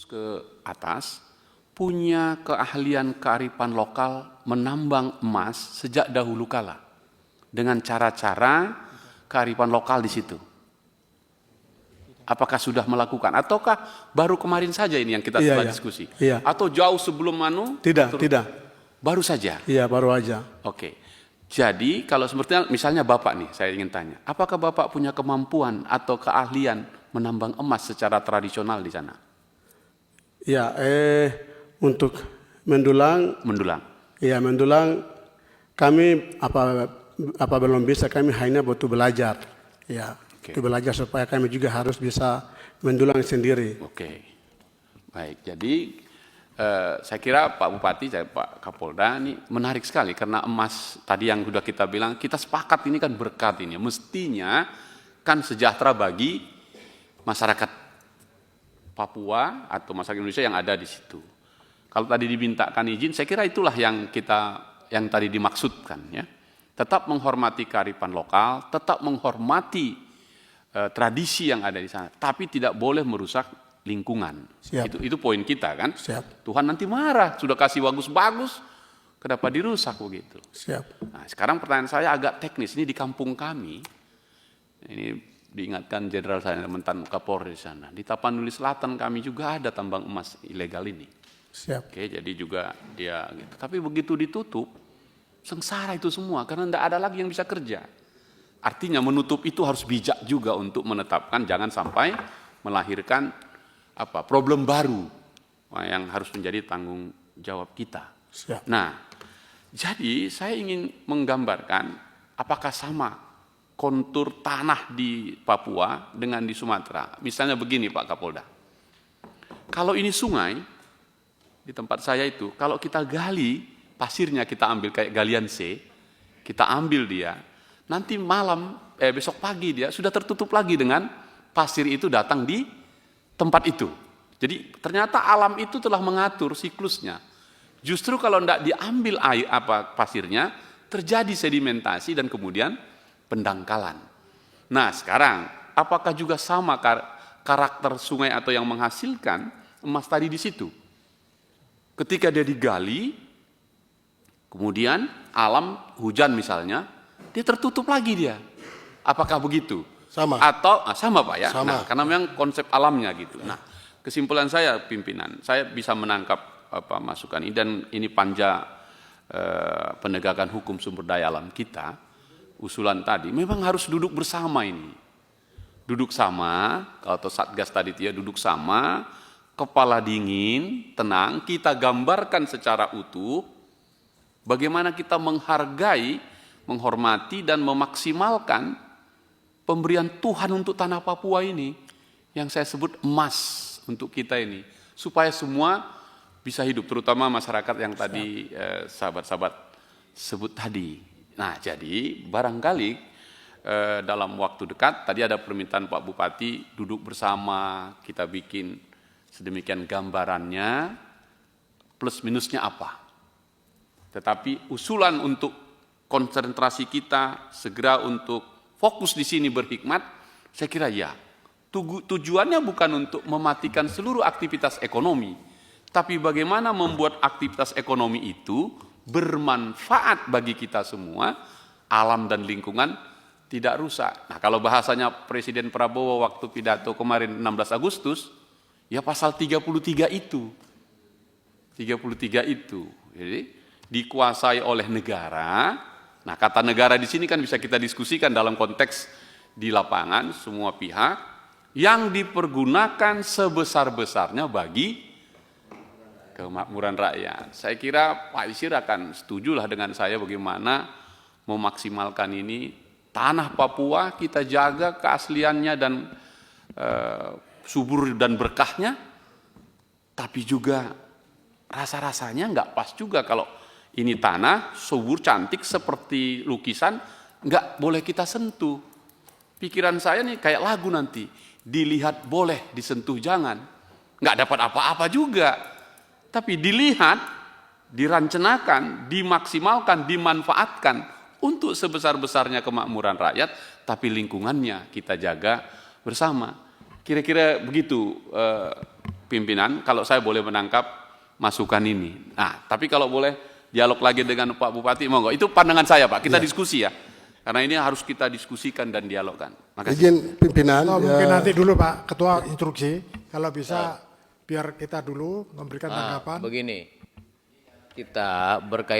ke atas punya keahlian kearifan lokal menambang emas sejak dahulu kala dengan cara-cara kearifan lokal di situ. Apakah sudah melakukan ataukah baru kemarin saja ini yang kita setelah diskusi? Iya. Atau jauh sebelum Tidak. Baru saja. Iya, baru aja. Oke. Jadi kalau seperti misalnya Bapak nih, saya ingin tanya, apakah Bapak punya kemampuan atau keahlian menambang emas secara tradisional di sana? Ya, untuk mendulang. Ya, mendulang kami apa belum bisa, kami hanya butuh belajar. Ya, butuh belajar supaya kami juga harus bisa mendulang sendiri. Oke. Baik, jadi saya kira Pak Bupati, Pak Kapolda ini menarik sekali karena emas tadi yang sudah kita bilang, kita sepakat ini kan berkat ini. Mestinya kan sejahtera bagi masyarakat Papua atau masyarakat Indonesia yang ada di situ. Kalau tadi dimintakan izin, saya kira itulah yang tadi dimaksudkan ya. Tetap menghormati kearifan lokal, tetap menghormati tradisi yang ada di sana, tapi tidak boleh merusak lingkungan. Itu poin kita kan. Siap. Tuhan nanti marah, sudah kasih bagus-bagus, kenapa dirusak begitu? Siap. Nah, sekarang pertanyaan saya agak teknis, ini di kampung kami, ini diingatkan Jenderal saya mantan Kapolri di sana. Di Tapanuli Selatan kami juga ada tambang emas ilegal ini. Siap. Oke, jadi juga dia gitu. Tapi begitu ditutup, sengsara itu semua karena tidak ada lagi yang bisa kerja. Artinya menutup itu harus bijak juga untuk menetapkan jangan sampai melahirkan problem baru yang harus menjadi tanggung jawab kita. Siap. Nah, jadi saya ingin menggambarkan apakah sama kontur tanah di Papua dengan di Sumatera. Misalnya begini Pak Kapolda, kalau ini sungai, di tempat saya itu, kalau kita gali, pasirnya kita ambil kayak galian C, kita ambil dia, nanti besok pagi dia sudah tertutup lagi dengan pasir itu datang di tempat itu. Jadi ternyata alam itu telah mengatur siklusnya. Justru kalau tidak diambil pasirnya, terjadi sedimentasi dan kemudian pendangkalan. Nah sekarang, apakah juga sama karakter sungai atau yang menghasilkan emas tadi di situ? Ketika dia digali, kemudian alam hujan misalnya, dia tertutup lagi dia. Apakah begitu? Sama. Atau sama Pak ya? Sama. Nah, karena memang konsep alamnya gitu. Nah, kesimpulan saya pimpinan, saya bisa menangkap masukan ini dan ini panja penegakan hukum sumber daya alam kita. Usulan tadi memang harus duduk bersama ini. Duduk sama, atau Satgas tadi dia duduk sama, kepala dingin, tenang, kita gambarkan secara utuh bagaimana kita menghargai, menghormati dan memaksimalkan pemberian Tuhan untuk tanah Papua ini yang saya sebut emas untuk kita ini supaya semua bisa hidup, terutama masyarakat yang tadi sahabat-sahabat sebut tadi. Nah, jadi barangkali dalam waktu dekat, tadi ada permintaan Pak Bupati, duduk bersama, kita bikin sedemikian gambarannya, plus minusnya apa. Tetapi usulan untuk konsentrasi kita, segera untuk fokus di sini berhikmat, saya kira ya. Tujuannya bukan untuk mematikan seluruh aktivitas ekonomi, tapi bagaimana membuat aktivitas ekonomi itu bermanfaat bagi kita semua, alam dan lingkungan tidak rusak. Nah, kalau bahasanya Presiden Prabowo waktu pidato kemarin 16 Agustus, ya pasal 33 itu. 33 itu. Jadi dikuasai oleh negara. Nah, kata negara di sini kan bisa kita diskusikan dalam konteks di lapangan semua pihak yang dipergunakan sebesar-besarnya bagi kemakmuran rakyat. Saya kira Pak Isir akan setujulah dengan saya bagaimana memaksimalkan ini. Tanah Papua kita jaga keasliannya dan subur dan berkahnya, tapi juga rasa-rasanya nggak pas juga kalau ini tanah subur cantik seperti lukisan, nggak boleh kita sentuh. Pikiran saya nih kayak lagu nanti, dilihat boleh, disentuh jangan. Nggak dapat apa-apa juga. Tapi dilihat, direncanakan, dimaksimalkan, dimanfaatkan untuk sebesar-besarnya kemakmuran rakyat, tapi lingkungannya kita jaga bersama. Kira-kira begitu pimpinan, kalau saya boleh menangkap masukan ini. Nah, tapi kalau boleh dialog lagi dengan Pak Bupati, monggo. Itu pandangan saya, Pak. Kita diskusi ya. Karena ini harus kita diskusikan dan dialogkan. Makasih. Izin pimpinan. Mungkin nanti dulu Pak Ketua instruksi, kalau bisa biar kita dulu memberikan tanggapan. Begini, kita berkaitan